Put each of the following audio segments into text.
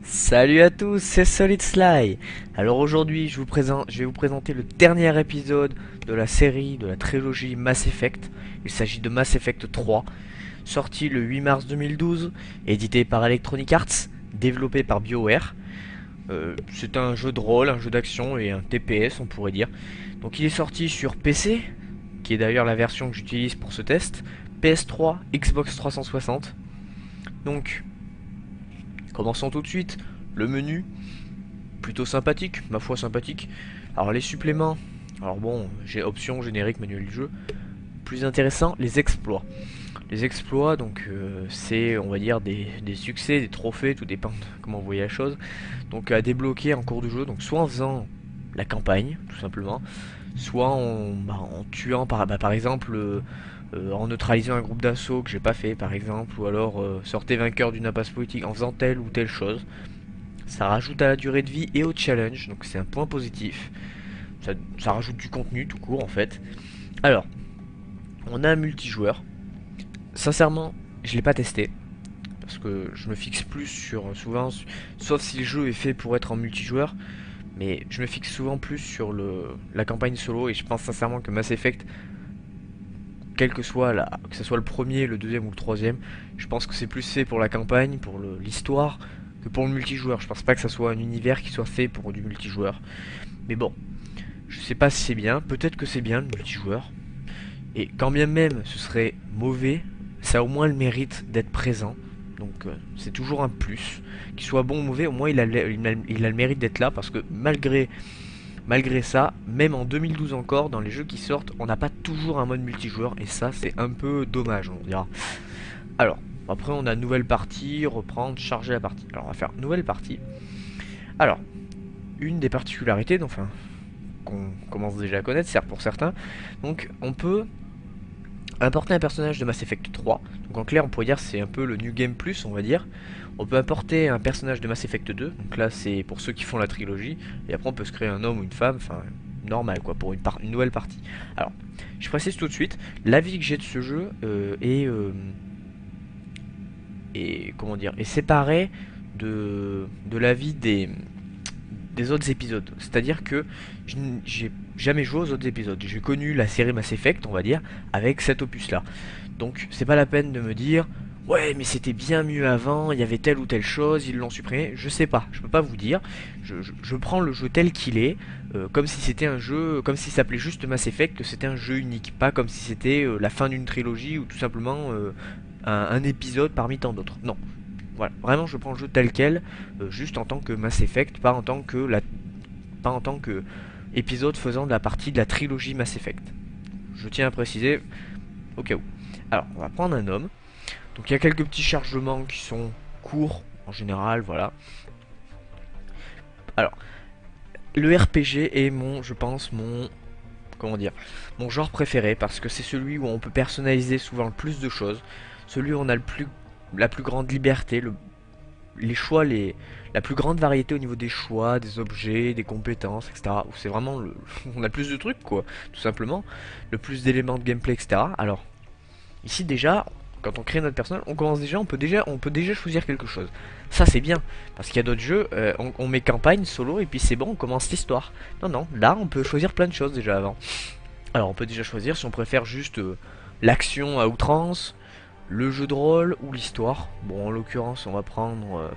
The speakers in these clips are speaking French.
Salut à tous, c'est Solid Sly. Alors aujourd'hui, je vais vous présenter le dernier épisode de la série, de la trilogie Mass Effect. Il s'agit de Mass Effect 3, sorti le 8 mars 2012, édité par Electronic Arts, développé par BioWare. C'est un jeu de rôle, un jeu d'action et un TPS, on pourrait dire. Donc il est sorti sur PC, qui est d'ailleurs la version que j'utilise pour ce test, PS3, Xbox 360. Donc commençons tout de suite. Le menu, plutôt sympathique, ma foi sympathique. Alors les suppléments, alors bon, j'ai option, générique, manuel du jeu. Plus intéressant, les exploits. Les exploits, donc c'est, on va dire, des succès, des trophées, tout dépend de comment vous voyez la chose. Donc à débloquer en cours de jeu, donc soit en faisant la campagne, tout simplement, soit en tuant par exemple en neutralisant un groupe d'assaut que j'ai pas fait par exemple, ou alors sortez vainqueur d'une impasse politique en faisant telle ou telle chose. Ça rajoute à la durée de vie et au challenge, donc c'est un point positif. Ça rajoute du contenu tout court en fait. Alors, on a un multijoueur. Sincèrement, je l'ai pas testé. Parce que je me fixe plus sur souvent, sauf si le jeu est fait pour être en multijoueur. Mais je me fixe souvent plus sur la campagne solo et je pense sincèrement que Mass Effect, quel que soit que ce soit le premier, le deuxième ou le troisième, je pense que c'est plus fait pour la campagne, pour l'histoire, que pour le multijoueur. Je pense pas que ça soit un univers qui soit fait pour du multijoueur. Mais bon, je sais pas si c'est bien, peut-être que c'est bien le multijoueur. Et quand bien même ce serait mauvais, ça a au moins le mérite d'être présent. Donc c'est toujours un plus. Qu'il soit bon ou mauvais, au moins il a le mérite d'être là parce que malgré ça, même en 2012 encore, dans les jeux qui sortent, on n'a pas toujours un mode multijoueur et ça c'est un peu dommage, on dira. Alors, après on a nouvelle partie, reprendre, charger la partie. Alors on va faire nouvelle partie. Alors, une des particularités, enfin, qu'on commence déjà à connaître, certes pour certains, donc on peut importer un personnage de Mass Effect 3. Donc en clair, on pourrait dire c'est un peu le New Game Plus, on va dire. On peut importer un personnage de Mass Effect 2. Donc là, c'est pour ceux qui font la trilogie. Et après, on peut se créer un homme ou une femme, enfin normal quoi, pour une nouvelle partie. Alors, je précise tout de suite, l'avis que j'ai de ce jeu est comment dire, est séparé de l'avis des autres épisodes. C'est-à-dire que j'ai jamais joué aux autres épisodes. J'ai connu la série Mass Effect, on va dire, avec cet opus-là. Donc c'est pas la peine de me dire ouais mais c'était bien mieux avant, il y avait telle ou telle chose, ils l'ont supprimé. Je sais pas, je peux pas vous dire. Je prends le jeu tel qu'il est, comme si c'était un jeu, comme s'il s'appelait juste Mass Effect, que c'était un jeu unique, pas comme si c'était la fin d'une trilogie ou tout simplement un épisode parmi tant d'autres. Non, voilà, vraiment je prends le jeu tel quel, juste en tant que Mass Effect, pas en tant que épisode faisant de la partie de la trilogie Mass Effect. Je tiens à préciser au cas où. Alors, on va prendre un homme. Donc il y a quelques petits chargements qui sont courts en général, voilà. Alors, le RPG est je pense, comment dire, mon genre préféré parce que c'est celui où on peut personnaliser souvent le plus de choses, celui où on a la plus grande liberté, les choix, la plus grande variété au niveau des choix, des objets, des compétences, etc. Où c'est vraiment on a le plus de trucs quoi, tout simplement, le plus d'éléments de gameplay, etc. Alors ici déjà, quand on crée notre personnage, on peut déjà choisir quelque chose. Ça c'est bien, parce qu'il y a d'autres jeux, on met campagne, solo, et puis c'est bon, on commence l'histoire. Non, non, là on peut choisir plein de choses déjà avant. Alors on peut déjà choisir si on préfère juste l'action à outrance, le jeu de rôle ou l'histoire. Bon en l'occurrence on va prendre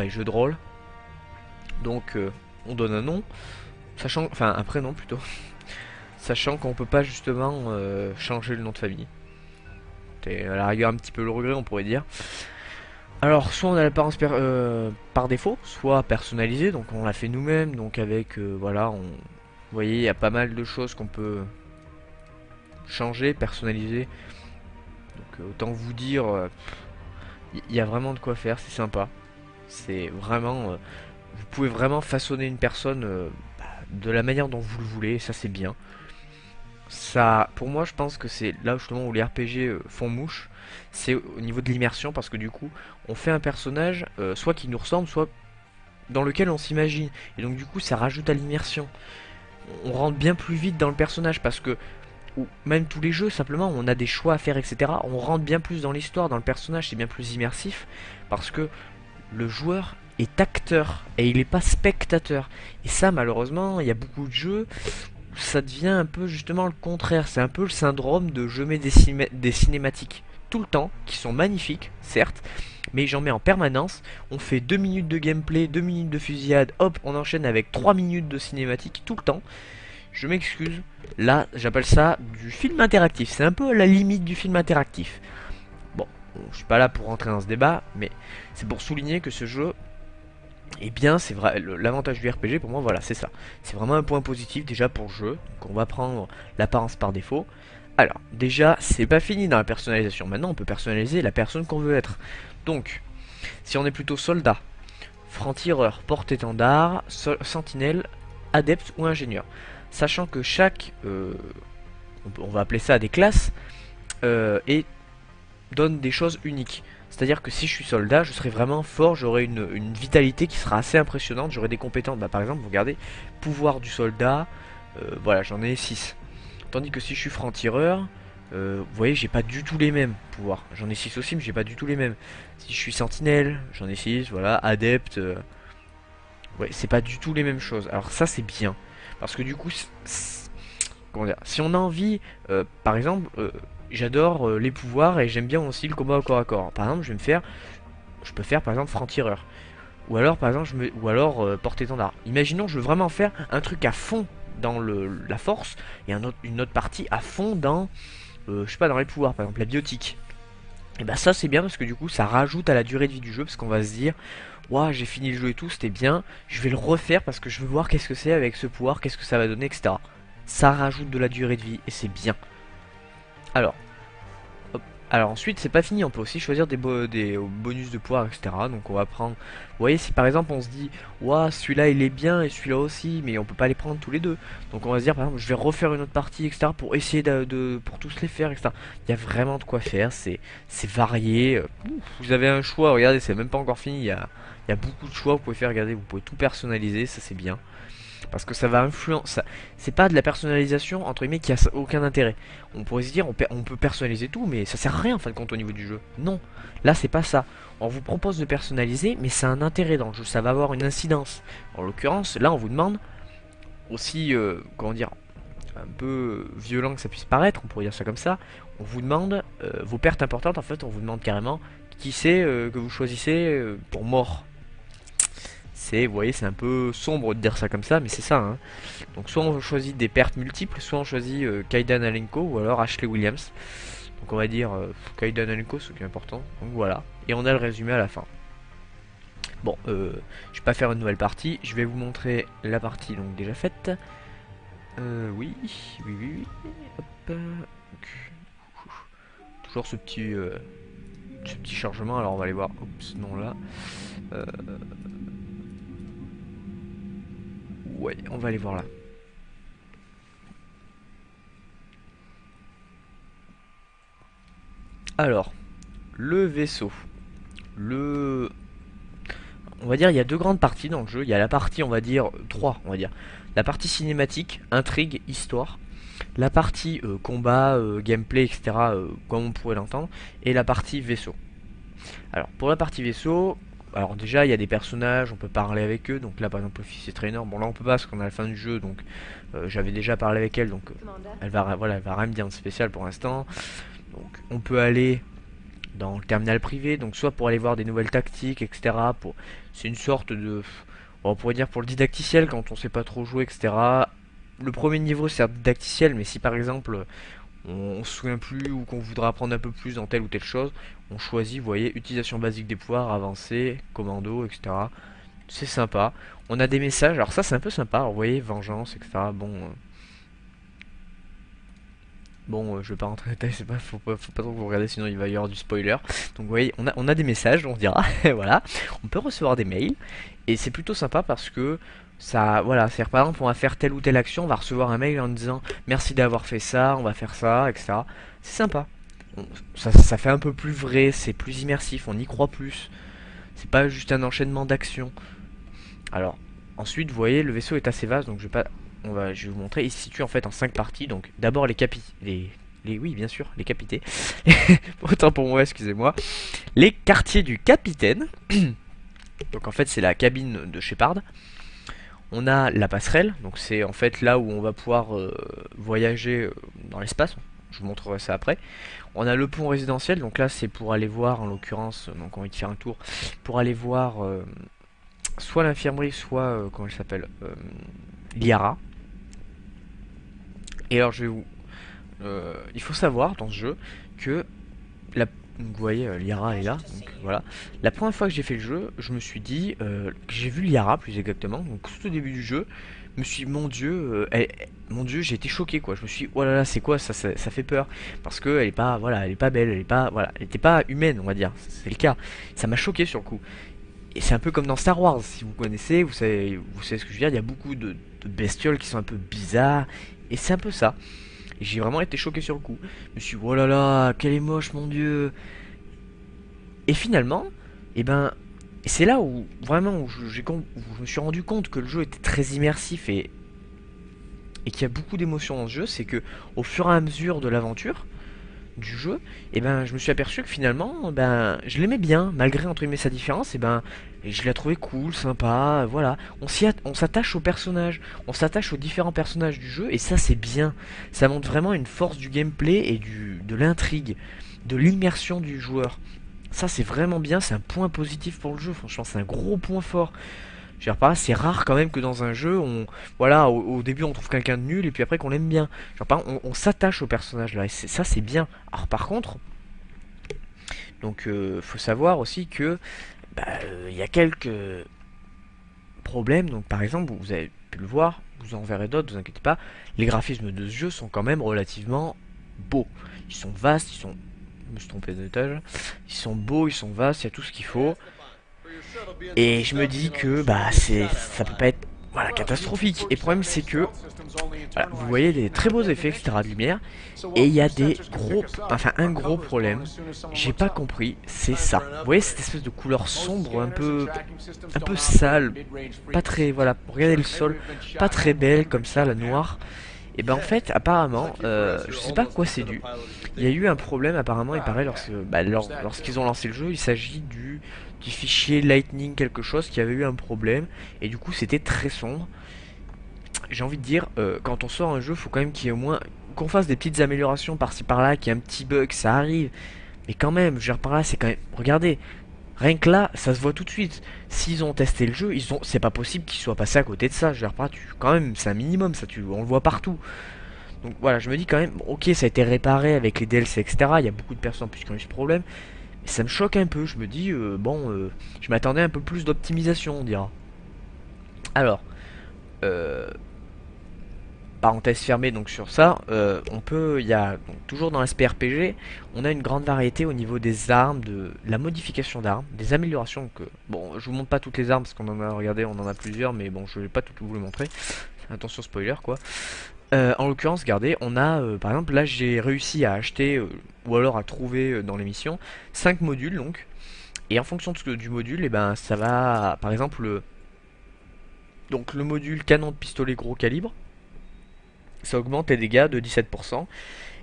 les jeux de rôle. Donc on donne un nom, sachant, enfin un prénom plutôt, sachant qu'on peut pas justement changer le nom de famille. C'est à la rigueur un petit peu le regret on pourrait dire. Alors soit on a l'apparence par défaut, soit personnalisée, donc on l'a fait nous-mêmes, donc avec voilà, vous voyez il y a pas mal de choses qu'on peut changer, personnaliser. Donc autant vous dire, il y a vraiment de quoi faire, c'est sympa. C'est vraiment, vous pouvez vraiment façonner une personne de la manière dont vous le voulez, et ça c'est bien. Ça, pour moi, je pense que c'est là justement où les RPG font mouche, c'est au niveau de l'immersion parce que du coup, on fait un personnage soit qui nous ressemble, soit dans lequel on s'imagine. Et donc du coup, ça rajoute à l'immersion. On rentre bien plus vite dans le personnage parce que ou même tous les jeux, simplement, on a des choix à faire, etc. On rentre bien plus dans l'histoire, dans le personnage, c'est bien plus immersif parce que le joueur est acteur et il n'est pas spectateur. Et ça, malheureusement, il y a beaucoup de jeux où ça devient un peu justement le contraire. C'est un peu le syndrome de je mets des cinématiques tout le temps, qui sont magnifiques, certes, mais j'en mets en permanence. On fait 2 minutes de gameplay, 2 minutes de fusillade, hop, on enchaîne avec 3 minutes de cinématique tout le temps. Je m'excuse, là j'appelle ça du film interactif, c'est un peu à la limite du film interactif. Bon, je suis pas là pour rentrer dans ce débat, mais c'est pour souligner que ce jeu, eh bien c'est vrai, l'avantage du RPG pour moi, voilà, c'est ça. C'est vraiment un point positif déjà pour le jeu, donc on va prendre l'apparence par défaut. Alors, déjà, c'est pas fini dans la personnalisation, maintenant on peut personnaliser la personne qu'on veut être. Donc, si on est plutôt soldat, franc-tireur, porte-étendard, sentinelle, adepte ou ingénieur. Sachant que chaque, on va appeler ça des classes, et donne des choses uniques. C'est-à-dire que si je suis soldat, je serai vraiment fort, j'aurai une vitalité qui sera assez impressionnante, j'aurai des compétences. Bah, par exemple, vous regardez, pouvoir du soldat, voilà, j'en ai 6. Tandis que si je suis franc-tireur, vous voyez, j'ai pas du tout les mêmes pouvoirs. J'en ai 6 aussi, mais j'ai pas du tout les mêmes. Si je suis sentinelle, j'en ai 6, voilà, adepte, ouais, c'est pas du tout les mêmes choses. Alors ça, c'est bien. Parce que du coup, comment dire, si on a envie, par exemple, j'adore les pouvoirs et j'aime bien aussi le combat au corps à corps. Par exemple, je peux faire par exemple franc-tireur. Ou alors par exemple, porte-étendard. Imaginons, je veux vraiment faire un truc à fond dans la force et une autre partie à fond dans, je sais pas, dans les pouvoirs, par exemple la biotique. Et bah ça c'est bien parce que du coup ça rajoute à la durée de vie du jeu parce qu'on va se dire, ouah, j'ai fini le jeu et tout, c'était bien, je vais le refaire parce que je veux voir qu'est-ce que c'est avec ce pouvoir, qu'est-ce que ça va donner, etc. Ça rajoute de la durée de vie et c'est bien. Alors, hop. Alors ensuite c'est pas fini, on peut aussi choisir des bonus de pouvoir, etc. Donc on va prendre, vous voyez, si par exemple on se dit, ouah, celui-là il est bien et celui-là aussi, mais on peut pas les prendre tous les deux. Donc on va se dire par exemple, je vais refaire une autre partie, etc. pour essayer pour tous les faire, etc. Il y a vraiment de quoi faire, c'est varié. Vous avez un choix, regardez, c'est même pas encore fini, il y a beaucoup de choix, vous pouvez faire, regardez, vous pouvez tout personnaliser, ça c'est bien. Parce que ça va influencer. C'est pas de la personnalisation entre guillemets qui a aucun intérêt. On pourrait se dire on peut personnaliser tout, mais ça sert à rien en fin de compte au niveau du jeu. Non, là c'est pas ça. On vous propose de personnaliser, mais c'est un intérêt dans le jeu. Ça va avoir une incidence. En l'occurrence, là on vous demande aussi, comment dire, un peu violent que ça puisse paraître, on pourrait dire ça comme ça. On vous demande vos pertes importantes. En fait, on vous demande carrément qui c'est que vous choisissez pour mort. Vous voyez, c'est un peu sombre de dire ça comme ça, mais c'est ça, hein. Donc soit on choisit des pertes multiples, soit on choisit Kaidan Alenko ou alors Ashley Williams. Donc on va dire Kaidan Alenko, ce qui est important. Donc voilà, et on a le résumé à la fin. Bon, je vais pas faire une nouvelle partie, je vais vous montrer la partie donc déjà faite. Oui. Hop. Toujours ce petit chargement, alors on va aller voir. Oups, non là. Ouais, on va aller voir là. Alors, le vaisseau. On va dire, il y a deux grandes parties dans le jeu. Il y a la partie, on va dire, 3, on va dire. La partie cinématique, intrigue, histoire. La partie combat, gameplay, etc., comme on pourrait l'entendre. Et la partie vaisseau. Alors, pour la partie vaisseau, alors déjà il y a des personnages, on peut parler avec eux. Donc là par exemple l'officier trainer, bon là on peut pas parce qu'on est à la fin du jeu. Donc j'avais déjà parlé avec elle. Donc elle va rien me dire de spécial pour l'instant. Donc on peut aller dans le terminal privé. Donc soit pour aller voir des nouvelles tactiques, etc. C'est une sorte de, on pourrait dire pour le didacticiel quand on sait pas trop jouer, etc. Le premier niveau c'est didacticiel, mais si par exemple on se souvient plus ou qu'on voudra apprendre un peu plus dans telle ou telle chose, on choisit, vous voyez, utilisation basique des pouvoirs, avancée, commando, etc. C'est sympa. On a des messages, alors ça c'est un peu sympa, alors, vous voyez, vengeance, etc. Bon, je vais pas rentrer dans les détails, faut pas trop que vous regardez, sinon il va y avoir du spoiler. Donc vous voyez, on a des messages, on dira, voilà. On peut recevoir des mails, et c'est plutôt sympa parce que ça, voilà, c'est par exemple on va faire telle ou telle action, on va recevoir un mail en disant merci d'avoir fait ça, on va faire ça, etc. C'est sympa. Ça fait un peu plus vrai, c'est plus immersif, on y croit plus. C'est pas juste un enchaînement d'actions. Alors, ensuite, vous voyez, le vaisseau est assez vaste, donc je vais vous montrer. Il se situe en fait en 5 parties. Donc, d'abord oui, bien sûr, les capités. Autant pour moi, excusez-moi. Les quartiers du capitaine. Donc en fait c'est la cabine de Shepard. On a la passerelle, donc c'est en fait là où on va pouvoir voyager dans l'espace. Je vous montrerai ça après. On a le pont résidentiel, donc là c'est pour aller voir, en l'occurrence, donc on va y faire un tour, pour aller voir soit l'infirmerie, soit, comment elle s'appelle, l'IARA. Et alors il faut savoir dans ce jeu que donc, vous voyez, Liara est là, donc voilà. La première fois que j'ai fait le jeu, je me suis dit, que j'ai vu Liara plus exactement, donc tout au début du jeu, je me suis dit, mon Dieu, j'ai été choqué quoi. Je me suis dit, oh là là, c'est quoi ça, ça fait peur, parce que elle est pas, voilà, elle est pas belle, elle est pas, voilà, elle était pas humaine, on va dire, c'est le cas. Ça m'a choqué sur le coup. Et c'est un peu comme dans Star Wars, si vous connaissez, vous savez ce que je veux dire. Il y a beaucoup de bestioles qui sont un peu bizarres, et c'est un peu ça. Et j'ai vraiment été choqué sur le coup. Je me suis dit, oh là là, qu'elle est moche, mon Dieu. Et finalement, eh ben, c'est là où vraiment où où je me suis rendu compte que le jeu était très immersif et qu'il y a beaucoup d'émotions dans ce jeu. C'est que au fur et à mesure de l'aventure du jeu, et ben, je me suis aperçu que finalement, ben, je l'aimais bien, malgré entre guillemets sa différence. Et ben, je l'ai trouvé cool, sympa, voilà. On s'attache aux personnages, on s'attache aux différents personnages du jeu, et ça c'est bien. Ça montre vraiment une force du gameplay et de l'intrigue, de l'immersion du joueur. Ça c'est vraiment bien, c'est un point positif pour le jeu, franchement c'est un gros point fort. Je veux dire par là, c'est rare quand même que dans un jeu, voilà, au début on trouve quelqu'un de nul et puis après qu'on l'aime bien. Genre par exemple, on s'attache au personnage là, et ça c'est bien. Alors par contre, donc faut savoir aussi que il y a quelques problèmes. Donc par exemple, vous avez pu le voir, vous en verrez d'autres, vous inquiétez pas. Les graphismes de ce jeu sont quand même relativement beaux. Ils sont vastes, ils sont, je me suis trompé d'étage. Ils sont beaux, ils sont vastes, il y a tout ce qu'il faut. Et je me dis que ça peut pas être voilà, catastrophique. Et le problème c'est que voilà, vous voyez des très beaux effets, etc. de lumière. Et il y a un gros problème. J'ai pas compris, c'est ça. Vous voyez cette espèce de couleur sombre, un peu sale, pas très, voilà. Regardez le sol, pas très belle comme ça, la noire. Et ben en fait, apparemment, je sais pas à quoi c'est dû. Il y a eu un problème apparemment, il paraît, lorsqu'ils ont lancé le jeu, il s'agit du fichier Lightning quelque chose qui avait eu un problème. Et du coup c'était très sombre. J'ai envie de dire, quand on sort un jeu, faut quand même qu'il y ait au moins qu'on fasse des petites améliorations par-ci par-là, qu'il y ait un petit bug, ça arrive. Mais quand même, je veux dire par là, c'est quand même. Regardez, rien que là, ça se voit tout de suite. S'ils ont testé le jeu, c'est pas possible qu'ils soient passés à côté de ça. Je veux dire par là, quand même, c'est un minimum, ça, on le voit partout. Donc voilà, je me dis quand même, bon, ok, ça a été réparé avec les DLC, etc. Il y a beaucoup de personnes en plus qui ont eu ce problème. Mais ça me choque un peu. Je me dis, je m'attendais un peu plus d'optimisation, on dira. Alors, euh, parenthèse fermée donc sur ça, il y a donc, toujours dans l'aspect RPG, on a une grande variété au niveau des armes, de la modification d'armes, des améliorations que, bon, je vous montre pas toutes les armes parce qu'on en a regardé, on en a plusieurs, mais bon, je vais pas tout vous les montrer. Attention spoiler quoi. En l'occurrence, regardez, on a par exemple là j'ai réussi à acheter ou alors à trouver dans l'émission 5 modules donc, et en fonction du module, et ben ça va, par exemple, donc le module canon de pistolet gros calibre. Ça augmente les dégâts de 17%.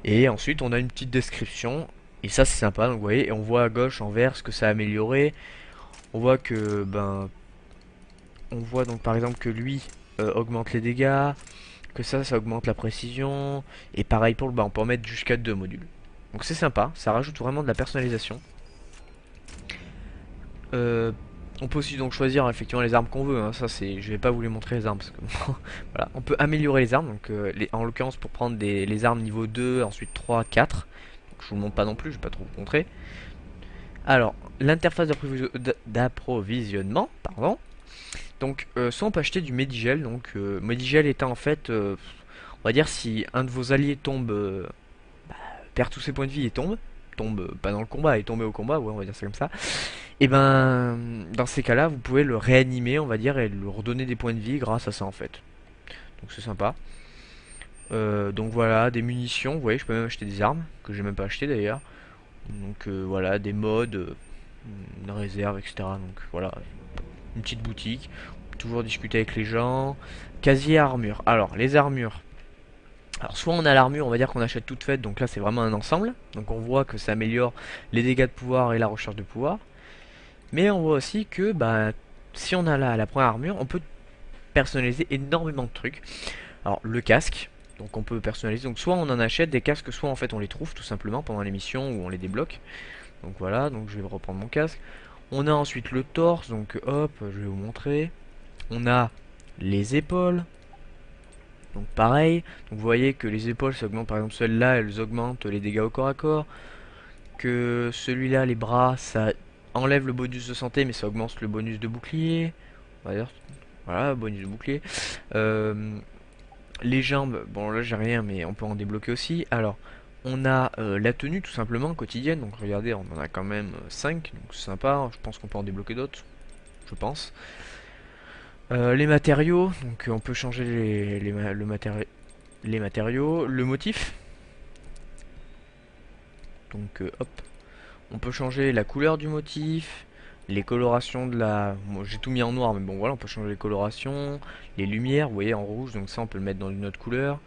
Et ensuite on a une petite description. Et ça c'est sympa, donc vous voyez, et on voit à gauche en vert ce que ça a amélioré. On voit que on voit donc par exemple que lui augmente les dégâts, que ça augmente la précision. Et pareil pour on peut en mettre jusqu'à 2 modules. Donc c'est sympa, ça rajoute vraiment de la personnalisation. Euh, on peut aussi donc choisir effectivement les armes qu'on veut, hein. Ça c'est, je vais pas vous les montrer les armes parce que voilà, on peut améliorer les armes. Donc en l'occurrence pour prendre les armes niveau 2, ensuite 3, 4. Donc, je vous le montre pas non plus, je vais pas trop vous montrer. Alors l'interface d'approvisionnement, pardon. Donc soit on peut acheter du Medigel. Donc Medigel étant en fait, on va dire si un de vos alliés tombe, perd tous ses points de vie et tombe pas dans le combat, est tombé au combat, ouais on va dire ça comme ça. Et ben dans ces cas-là, vous pouvez le réanimer, on va dire, et lui redonner des points de vie grâce à ça en fait. Donc c'est sympa. Donc voilà, des munitions, vous voyez, je peux même acheter des armes, que j'ai même pas acheté d'ailleurs. Donc voilà, des modes, une réserve, etc. Donc voilà, une petite boutique. Toujours discuter avec les gens. Casier armure. Alors, les armures. Alors soit on a l'armure, on va dire qu'on achète toute faite, donc là c'est vraiment un ensemble. Donc on voit que ça améliore les dégâts de pouvoir et la recherche de pouvoir. Mais on voit aussi que si on a la première armure, on peut personnaliser énormément de trucs. Alors le casque, donc on peut personnaliser, donc soit on en achète des casques, soit en fait on les trouve tout simplement pendant l'émission où on les débloque. Donc voilà, donc je vais reprendre mon casque. On a ensuite le torse, donc hop, je vais vous montrer. On a les épaules, donc pareil. Donc vous voyez que les épaules s'augmentent, par exemple celles-là elles augmentent les dégâts au corps à corps. Que celui-là, les bras, ça enlève le bonus de santé mais ça augmente le bonus de bouclier. D'ailleurs, voilà, bonus de bouclier. Euh, les jambes, bon là j'ai rien mais on peut en débloquer aussi. Alors on a la tenue tout simplement quotidienne, donc regardez on en a quand même 5, donc c'est sympa, je pense qu'on peut en débloquer d'autres, je pense. Les matériaux, donc on peut changer les matériaux, le motif, donc hop, on peut changer la couleur du motif, les colorations de la... Bon, j'ai tout mis en noir mais bon voilà, on peut changer les colorations, les lumières, vous voyez en rouge, donc ça on peut le mettre dans une autre couleur.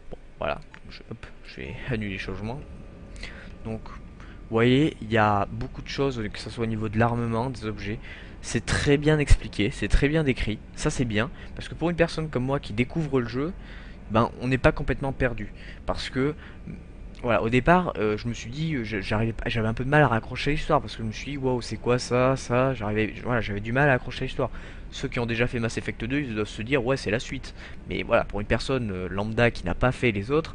Bon voilà, hop, je vais annuler les changements. Donc, vous voyez, il y a beaucoup de choses, que ce soit au niveau de l'armement, des objets. C'est très bien expliqué, c'est très bien décrit. Ça, c'est bien. Parce que pour une personne comme moi qui découvre le jeu, ben, on n'est pas complètement perdu. Parce que, voilà, au départ, je me suis dit, j'avais un peu de mal à raccrocher l'histoire. Parce que je me suis dit, waouh, c'est quoi ça, ça. Voilà, j'avais du mal à accrocher l'histoire. Ceux qui ont déjà fait Mass Effect 2, ils doivent se dire, ouais, c'est la suite. Mais voilà, pour une personne lambda qui n'a pas fait les autres,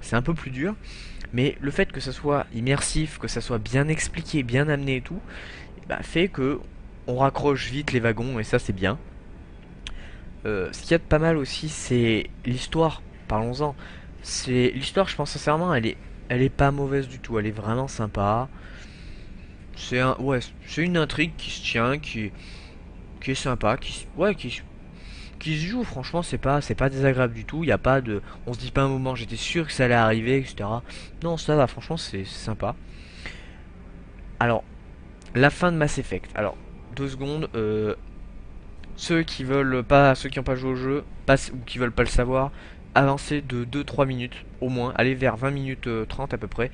c'est un peu plus dur. Mais le fait que ça soit immersif, que ça soit bien expliqué, bien amené et tout, bah, fait que on raccroche vite les wagons et ça c'est bien. Ce qu'il y a de pas mal aussi, c'est l'histoire. Parlons-en. C'est l'histoire, je pense sincèrement, elle est pas mauvaise du tout. Elle est vraiment sympa. Ouais, c'est une intrigue qui se tient, qui est sympa, qui se joue. Franchement, c'est pas désagréable du tout. Il y a pas de, on se dit pas un moment, j'étais sûr que ça allait arriver, etc. Non, ça va. Franchement, c'est sympa. Alors, la fin de Mass Effect. Alors, 2 secondes. Ceux qui n'ont pas joué au jeu, ou qui veulent pas le savoir, avancez de 2-3 minutes au moins, allez vers 20 minutes 30 à peu près.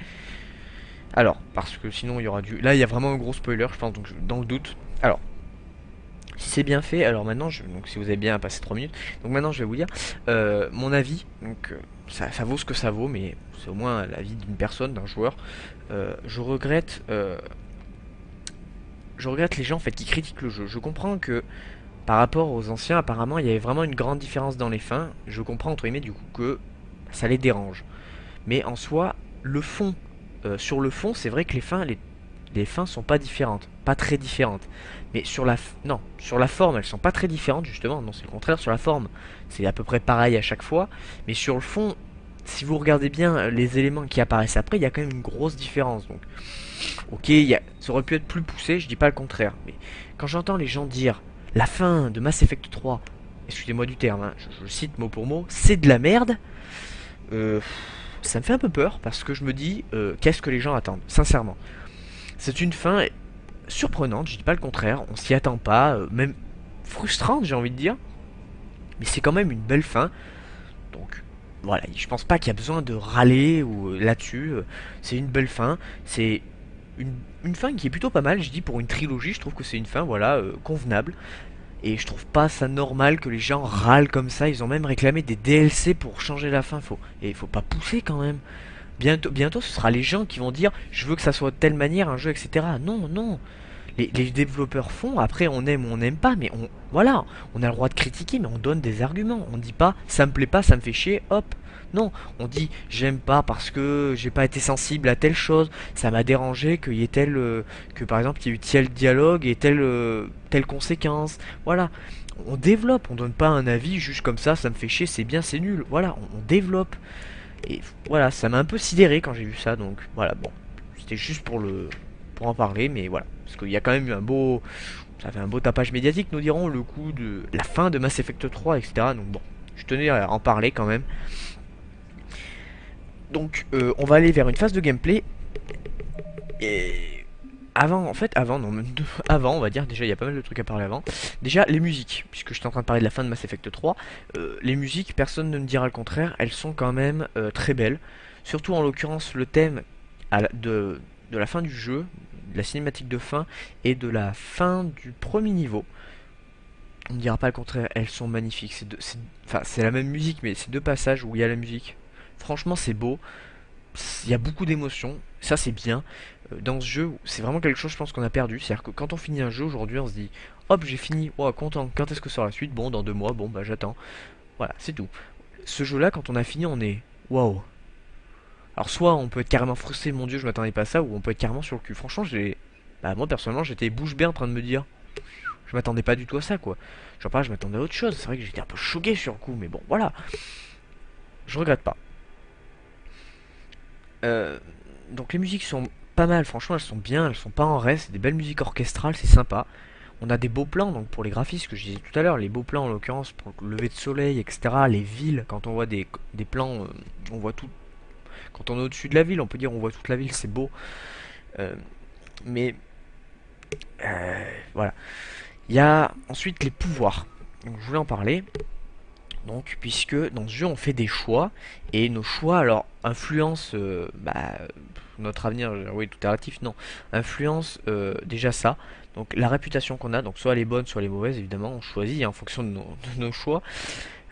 Alors, parce que sinon il y aura là il y a vraiment un gros spoiler, je pense, donc dans le doute. Alors, si c'est bien fait, alors maintenant, donc si vous avez bien passé 3 minutes, donc maintenant je vais vous dire mon avis. Donc ça vaut ce que ça vaut, mais c'est au moins l'avis d'une personne, d'un joueur. Je regrette. Je regrette les gens en fait qui critiquent le jeu. Je comprends que par rapport aux anciens, apparemment, il y avait vraiment une grande différence dans les fins. Je comprends entre guillemets du coup que ça les dérange. Mais en soi, le fond, sur le fond, c'est vrai que les fins sont pas différentes, pas très différentes. Mais non, sur la forme, elles sont pas très différentes justement. Non, c'est le contraire. Sur la forme, c'est à peu près pareil à chaque fois. Mais sur le fond, si vous regardez bien les éléments qui apparaissent après, il y a quand même une grosse différence. Donc, ok, ça aurait pu être plus poussé, je dis pas le contraire. Mais quand j'entends les gens dire la fin de Mass Effect 3, excusez-moi du terme, hein, je le cite mot pour mot, c'est de la merde. Euh, Ça me fait un peu peur parce que je me dis qu'est-ce que les gens attendent, sincèrement. C'est une fin surprenante, je dis pas le contraire, on s'y attend pas, même frustrante j'ai envie de dire, mais c'est quand même une belle fin. Donc voilà, je pense pas qu'il y a besoin de râler ou là-dessus. C'est une belle fin, c'est une fin qui est plutôt pas mal, je dis pour une trilogie, je trouve que c'est une fin voilà convenable. Et je trouve pas ça normal que les gens râlent comme ça. Ils ont même réclamé des DLC pour changer la fin. Et faut pas pousser quand même. Bientôt, ce sera les gens qui vont dire je veux que ça soit de telle manière un jeu, etc. Non, non. Les développeurs font. Après, on aime ou on n'aime pas, mais voilà, on a le droit de critiquer, mais on donne des arguments. On dit pas ça me plaît pas, ça me fait chier. Hop. Non, on dit j'aime pas parce que j'ai pas été sensible à telle chose, ça m'a dérangé qu'il y ait que par exemple il y ait eu tel dialogue et telle conséquence. Voilà, on développe, on donne pas un avis juste comme ça me fait chier, c'est bien, c'est nul. Voilà, on développe. Et voilà, ça m'a un peu sidéré quand j'ai vu ça, donc voilà, bon, c'était juste pour en parler, mais voilà, parce qu'il y a quand même eu ça fait un beau tapage médiatique, nous dirons, le coup de la fin de Mass Effect 3, etc. Donc bon, je tenais à en parler quand même. Donc on va aller vers une phase de gameplay. Et avant, en fait, avant, non, avant, on va dire, déjà il y a pas mal de trucs à parler avant. Déjà les musiques, puisque j'étais en train de parler de la fin de Mass Effect 3, les musiques, personne ne me dira le contraire, elles sont quand même très belles. Surtout en l'occurrence le thème de la fin du jeu, de la cinématique de fin et de la fin du premier niveau. On ne dira pas le contraire, elles sont magnifiques. Enfin, c'est la même musique, mais c'est deux passages où il y a la musique. Franchement, c'est beau. Il y a beaucoup d'émotions. Ça, c'est bien. Dans ce jeu, c'est vraiment quelque chose, je pense, qu'on a perdu. C'est-à-dire que quand on finit un jeu aujourd'hui, on se dit, hop, j'ai fini. Oh, content. Quand est-ce que sort la suite? Bon, dans 2 mois. Bon, bah, j'attends. Voilà, c'est tout. Ce jeu-là, quand on a fini, on est, waouh. Alors, soit on peut être carrément frustré, mon Dieu, je m'attendais pas à ça, ou on peut être carrément sur le cul. Franchement, bah, moi, personnellement, j'étais bouche bée en train de me dire, je m'attendais pas du tout à ça, quoi. Genre, pas, je m'attendais à autre chose. C'est vrai que j'étais un peu choqué sur le coup, mais bon, voilà. Je regrette pas. Euh, donc les musiques sont pas mal, franchement elles sont bien, elles sont pas en reste, c'est des belles musiques orchestrales, c'est sympa. On a des beaux plans, donc pour les graphismes que je disais tout à l'heure, les beaux plans en l'occurrence pour le lever de soleil, etc. Les villes, quand on voit des plans, on voit tout. Quand on est au-dessus de la ville, on peut dire on voit toute la ville, c'est beau. Euh, mais voilà. Il y a ensuite les pouvoirs. Donc je voulais en parler. Donc, puisque dans ce jeu on fait des choix, et nos choix alors influencent notre avenir, oui tout est relatif, non, influence déjà ça, donc la réputation qu'on a, donc soit elle est bonne, soit elle est mauvaise, évidemment, on choisit en fonction de de nos choix,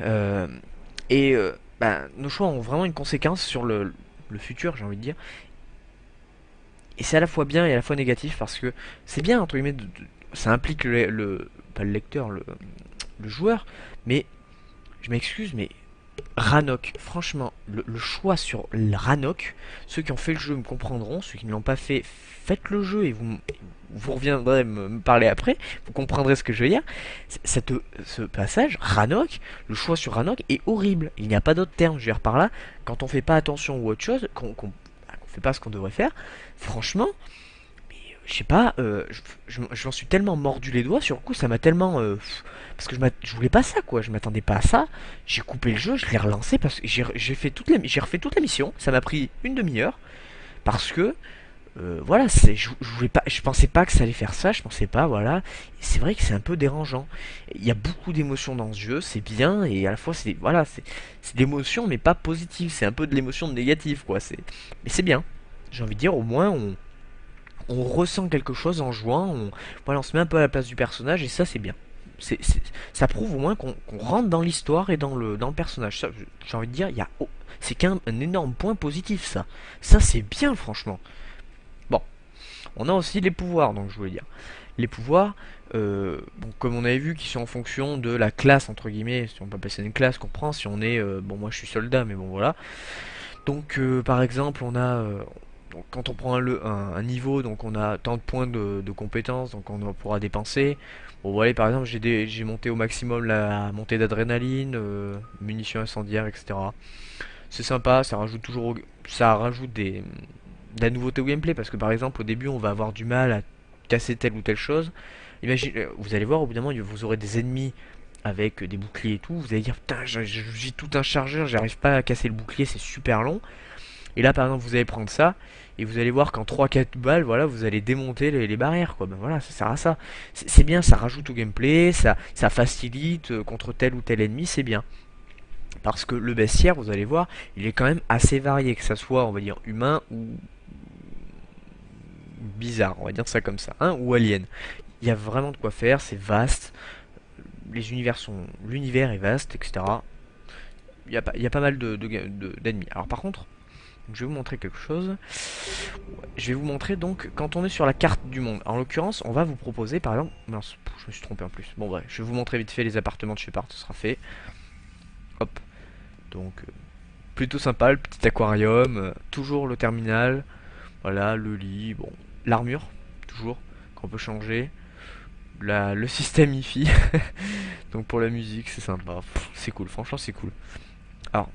Euh, et nos choix ont vraiment une conséquence sur le futur, j'ai envie de dire, et c'est à la fois bien et à la fois négatif, parce que c'est bien, entre guillemets, ça implique pas le lecteur, le joueur, mais je m'excuse, mais Ranok, franchement, le choix sur le Ranok, ceux qui ont fait le jeu me comprendront, ceux qui ne l'ont pas fait, faites le jeu et vous reviendrez me parler après, vous comprendrez ce que je veux dire. Ce passage, Ranok, le choix sur Ranok est horrible. Il n'y a pas d'autre terme, je veux dire par là, quand on fait pas attention ou autre chose, qu'on fait pas ce qu'on devrait faire, franchement, je sais pas, je m'en suis tellement mordu les doigts, sur le coup ça m'a tellement... parce que je voulais pas ça quoi, je m'attendais pas à ça, j'ai coupé le jeu, je l'ai relancé parce que j'ai refait toute la mission, ça m'a pris une demi-heure, parce que, voilà, je voulais pas, je pensais pas que ça allait faire ça, je pensais pas, voilà, et c'est vrai que c'est un peu dérangeant, il y a beaucoup d'émotions dans ce jeu, c'est bien, et à la fois c'est, voilà, c'est de l'émotion mais pas positive, c'est un peu de l'émotion négative quoi, mais c'est bien, j'ai envie de dire au moins on ressent quelque chose en jouant, voilà, on se met un peu à la place du personnage et ça c'est bien. Ça prouve au moins qu'on rentre dans l'histoire et dans le personnage. Ça, j'ai envie de dire, c'est un énorme point positif ça. Ça c'est bien franchement. Bon, on a aussi les pouvoirs, donc je voulais dire. Les pouvoirs, bon, comme on avait vu, qui sont en fonction de la classe, entre guillemets, si on peut appeler ça une classe, qu'on prend, si on est, bon moi je suis soldat, mais bon voilà. Donc par exemple, on a, donc, quand on prend un niveau, donc on a tant de points de compétences, donc on pourra dépenser. Bon, voilà, par exemple, j'ai monté au maximum la montée d'adrénaline, munitions incendiaires, etc. C'est sympa, ça rajoute de la nouveauté au gameplay, parce que par exemple, au début, on va avoir du mal à casser telle ou telle chose. Imagine, vous allez voir, au bout d'un moment, vous aurez des ennemis avec des boucliers et tout. Vous allez dire, putain, j'ai tout un chargeur, j'arrive pas à casser le bouclier, c'est super long. Et là, par exemple, vous allez prendre ça, et vous allez voir qu'en 3-4 balles, voilà, vous allez démonter les barrières, quoi. Ben voilà, ça sert à ça. C'est bien, ça rajoute au gameplay, ça facilite contre tel ou tel ennemi, c'est bien. Parce que le bestiaire, vous allez voir, il est quand même assez varié, que ça soit, on va dire, humain ou bizarre, on va dire ça comme ça, hein, ou alien. Il y a vraiment de quoi faire, c'est vaste, l'univers est vaste, etc. Il y a pas mal d'ennemis. Alors par contre, je vais vous montrer quelque chose. Je vais vous montrer donc quand on est sur la carte du monde. En l'occurrence, on va vous proposer par exemple... Mince, je me suis trompé en plus. Bon bref, je vais vous montrer vite fait les appartements de Shepard, ce sera fait. Hop. Donc, plutôt sympa, le petit aquarium. Toujours le terminal. Voilà, le lit. Bon, l'armure, toujours, qu'on peut changer. Le système hi donc pour la musique, c'est sympa. C'est cool, franchement c'est cool. Alors,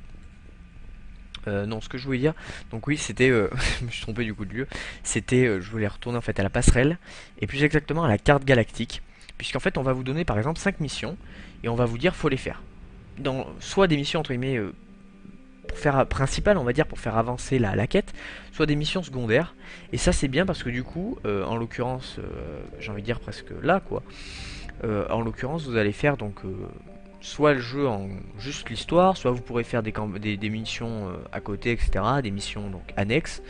non, ce que je voulais dire, donc oui, c'était, je me suis trompé du coup de lieu, c'était, je voulais retourner en fait à la passerelle, et plus exactement à la carte galactique, puisqu'en fait on va vous donner par exemple 5 missions, et on va vous dire faut les faire. Dans, soit des missions entre guillemets pour faire principales, on va dire, pour faire avancer la quête, soit des missions secondaires, et ça c'est bien parce que du coup, en l'occurrence, j'ai envie de dire presque là quoi, en l'occurrence vous allez faire donc soit le jeu en juste l'histoire, soit vous pourrez faire des missions à côté, etc. Des missions donc annexes.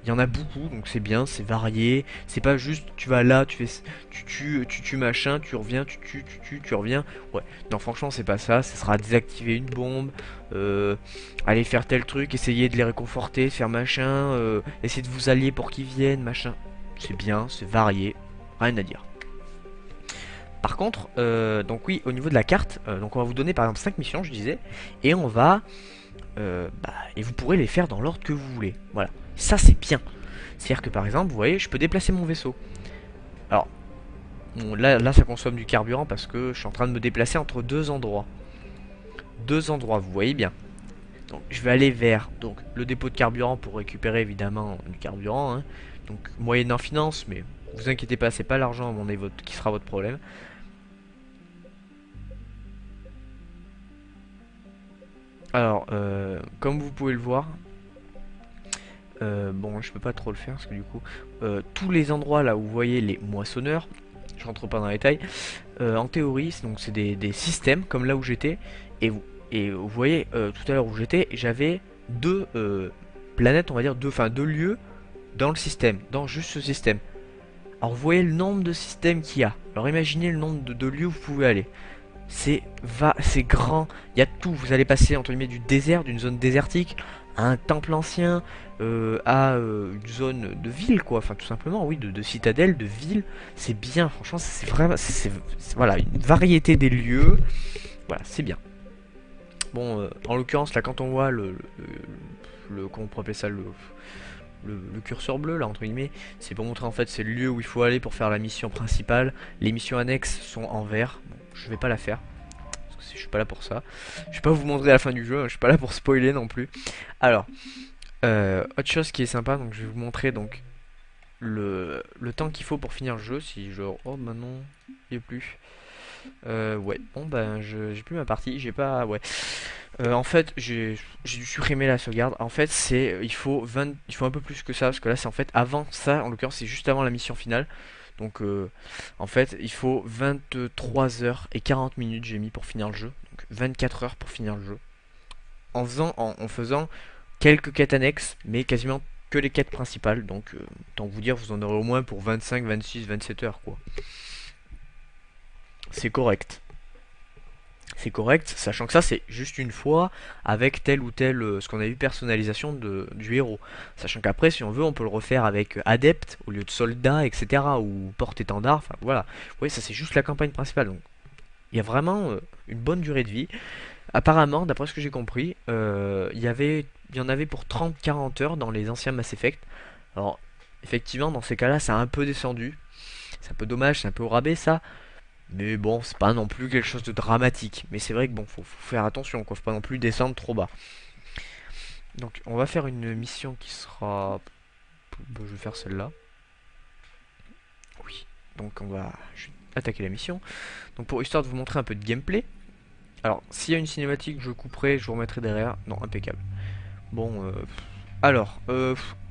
Il y en a beaucoup, donc c'est bien, c'est varié. C'est pas juste tu vas là, tu tues machin, tu reviens, tu reviens. Ouais, non franchement c'est pas ça. Ce sera désactiver une bombe, aller faire tel truc, essayer de les réconforter, faire machin, essayer de vous allier pour qu'ils viennent, machin. C'est bien, c'est varié, rien à dire. Par contre, donc oui, au niveau de la carte, donc on va vous donner par exemple 5 missions, je disais, et on va, et vous pourrez les faire dans l'ordre que vous voulez. Voilà, ça c'est bien. C'est-à-dire que par exemple, vous voyez, je peux déplacer mon vaisseau. Alors, bon, là ça consomme du carburant parce que je suis en train de me déplacer entre deux endroits. Deux endroits, vous voyez bien. Donc je vais aller vers donc, le dépôt de carburant pour récupérer évidemment du carburant. Hein. Donc moyennant finance, mais vous inquiétez pas, c'est pas l'argent à mon avis qui sera votre problème. Alors, comme vous pouvez le voir, bon, je peux pas trop le faire parce que du coup, tous les endroits là où vous voyez les moissonneurs, je rentre pas dans les détails, en théorie, donc c'est des systèmes comme là où j'étais, et vous voyez, tout à l'heure où j'étais, j'avais deux planètes, on va dire, enfin deux lieux dans le système, dans juste ce système. Alors vous voyez le nombre de systèmes qu'il y a. Alors imaginez le nombre de lieux où vous pouvez aller. C'est grand, il y a tout. Vous allez passer entre guillemets du désert, d'une zone désertique, à un temple ancien, à une zone de ville, quoi. Enfin, tout simplement, oui, de citadelle, de ville. C'est bien, franchement, c'est vraiment, voilà, une variété des lieux. Voilà, c'est bien. Bon, en l'occurrence, là, quand on voit comment on pourrait appeler ça, le curseur bleu là entre guillemets, c'est pour montrer en fait c'est le lieu où il faut aller pour faire la mission principale. Les missions annexes sont en vert. Bon, je vais pas la faire parce que je suis pas là pour ça. Je vais pas vous montrer à la fin du jeu, hein, je suis pas là pour spoiler non plus. Alors, autre chose qui est sympa, donc je vais vous montrer donc le temps qu'il faut pour finir le jeu. Si je... Oh maintenant, il n'y a plus. Ouais, bon ben j'ai plus ma partie, j'ai pas... Ouais. En fait, j'ai dû supprimer la sauvegarde. En fait, il faut un peu plus que ça parce que là, c'est en fait avant ça. En l'occurrence, c'est juste avant la mission finale. Donc, en fait, il faut 23 heures et 40 minutes j'ai mis pour finir le jeu. Donc, 24 heures pour finir le jeu. En faisant quelques quêtes annexes, mais quasiment que les quêtes principales. Donc, tant vous dire, vous en aurez au moins pour 25, 26, 27 heures, quoi. C'est correct. C'est correct, sachant que ça c'est juste une fois avec tel ou tel, ce qu'on a eu personnalisation du héros. Sachant qu'après si on veut on peut le refaire avec adepte au lieu de soldat, etc. ou porte-étendard, enfin voilà. Vous voyez, ça c'est juste la campagne principale. Donc il y a vraiment une bonne durée de vie. Apparemment, d'après ce que j'ai compris, il y en avait pour 30-40 heures dans les anciens Mass Effect. Alors effectivement dans ces cas-là ça a un peu descendu. C'est un peu dommage, c'est un peu au rabais ça. Mais bon, c'est pas non plus quelque chose de dramatique. Mais c'est vrai que bon, faut faire attention, quoi. Faut pas non plus descendre trop bas. Donc, on va faire une mission qui sera... Bon, je vais faire celle-là. Oui. Donc, je vais attaquer la mission. Donc, pour histoire de vous montrer un peu de gameplay. Alors, s'il y a une cinématique, je couperai, je vous remettrai derrière. Non, impeccable. Bon, alors,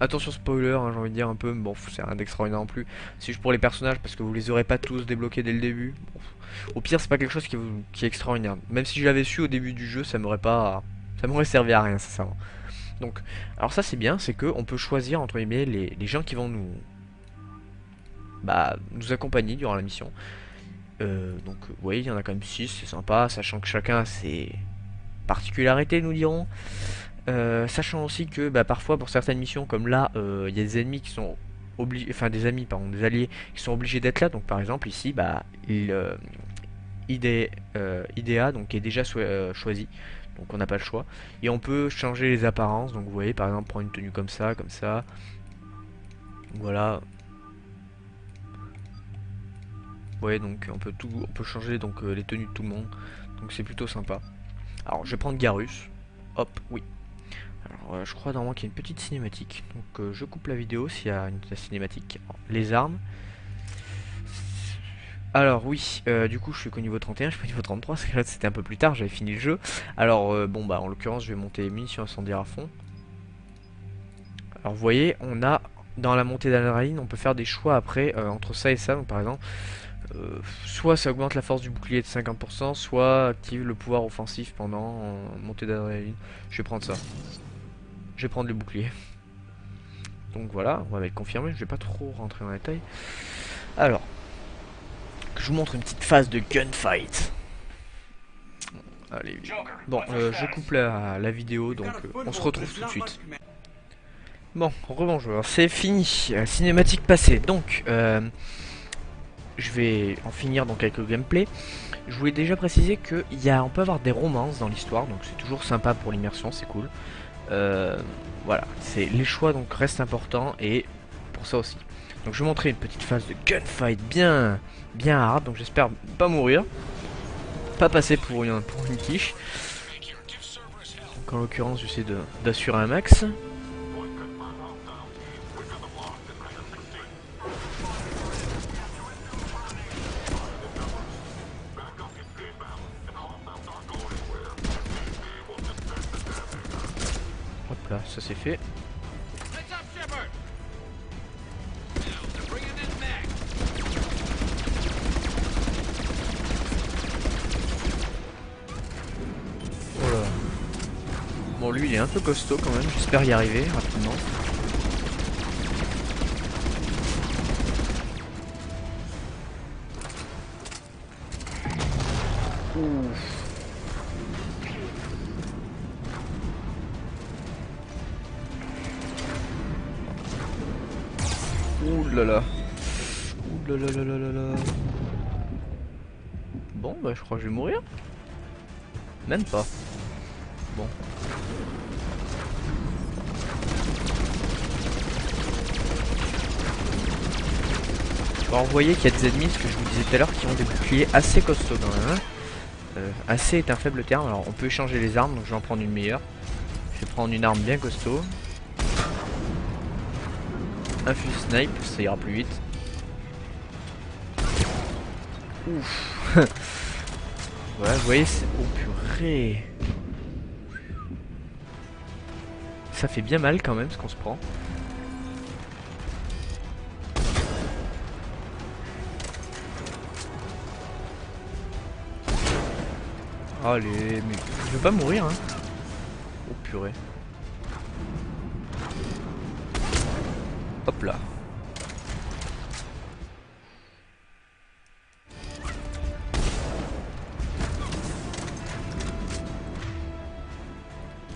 attention spoiler, hein, j'ai envie de dire un peu, mais bon, c'est rien d'extraordinaire non plus. C'est juste pour les personnages, parce que vous les aurez pas tous débloqués dès le début. Bon, au pire, c'est pas quelque chose qui est extraordinaire. Même si je l'avais su au début du jeu, ça m'aurait servi à rien, ça. Donc, alors ça c'est bien, c'est que on peut choisir entre guillemets les gens qui vont nous accompagner durant la mission. Donc, vous voyez, il y en a quand même 6, c'est sympa, sachant que chacun a ses particularités, nous dirons. Sachant aussi que parfois pour certaines missions comme là il y a des ennemis qui sont obligés, enfin des amis pardon, des alliés qui sont obligés d'être là. Donc par exemple ici IDEA donc qui est déjà choisi, donc on n'a pas le choix et on peut changer les apparences. Donc vous voyez par exemple prendre une tenue comme ça, voilà. Vous voyez donc on peut changer donc les tenues de tout le monde, donc c'est plutôt sympa. Alors je vais prendre Garus, hop, oui. Alors, je crois normalement qu'il y a une petite cinématique. Donc je coupe la vidéo s'il y a la cinématique. Les armes. Alors oui, du coup je suis qu'au niveau 31, je suis pas au niveau 33, parce que là c'était un peu plus tard, j'avais fini le jeu. Alors bon en l'occurrence je vais monter les munitions incendiaires à fond. Alors vous voyez, on a dans la montée d'adrénaline, on peut faire des choix après entre ça et ça. Donc par exemple, soit ça augmente la force du bouclier de 50%, soit active le pouvoir offensif pendant montée d'adrénaline. Je vais prendre ça. Je vais prendre le bouclier. Donc voilà, on va le confirmer, je vais pas trop rentrer dans les détails. Alors, que je vous montre une petite phase de gunfight. Allez, bon, je coupe la vidéo, donc on se retrouve tout de suite. Bon, rebonjour, c'est fini, cinématique passée, donc je vais en finir donc avec le gameplay. Je voulais déjà préciser on peut avoir des romances dans l'histoire, donc c'est toujours sympa pour l'immersion, c'est cool. Voilà, les choix donc restent importants et pour ça aussi. Donc je vais montrer une petite phase de gunfight bien hard, donc j'espère pas mourir, pas passer pour une quiche. Donc en l'occurrence j'essaie d'assurer un max. Hop là, ça c'est fait. Voilà. Bon, lui il est un peu costaud quand même, j'espère y arriver rapidement. Ouf. Ouh là là. Ouh là là là là là là. Bon bah je crois que je vais mourir. Même pas. Bon. Alors vous voyez qu'il y a des ennemis, ce que je vous disais tout à l'heure, qui ont des boucliers assez costauds quand même. Assez est un faible terme, alors on peut échanger les armes, donc je vais en prendre une meilleure. Je vais prendre une arme bien costaud. Un fusil snipe, ça ira plus vite. Ouf. Voilà, vous voyez, c'est... Oh purée. Ça fait bien mal quand même ce qu'on se prend. Allez, mais je veux pas mourir hein. Oh purée. Hop là.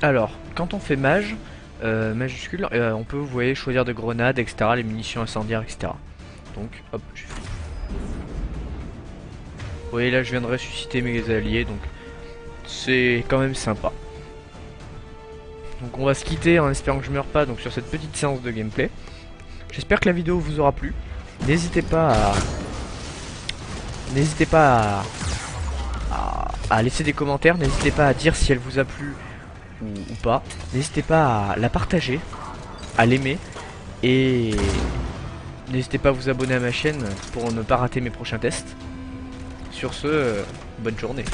Alors, quand on fait mage, majuscule, on peut, vous voyez, choisir des grenades, etc., les munitions incendiaires, etc. Donc, hop, je fais. Vous voyez, là, je viens de ressusciter mes alliés, donc c'est quand même sympa. Donc on va se quitter en espérant que je meure pas donc sur cette petite séance de gameplay. J'espère que la vidéo vous aura plu. N'hésitez pas à laisser des commentaires, n'hésitez pas à dire si elle vous a plu ou pas. N'hésitez pas à la partager, à l'aimer et n'hésitez pas à vous abonner à ma chaîne pour ne pas rater mes prochains tests. Sur ce, bonne journée.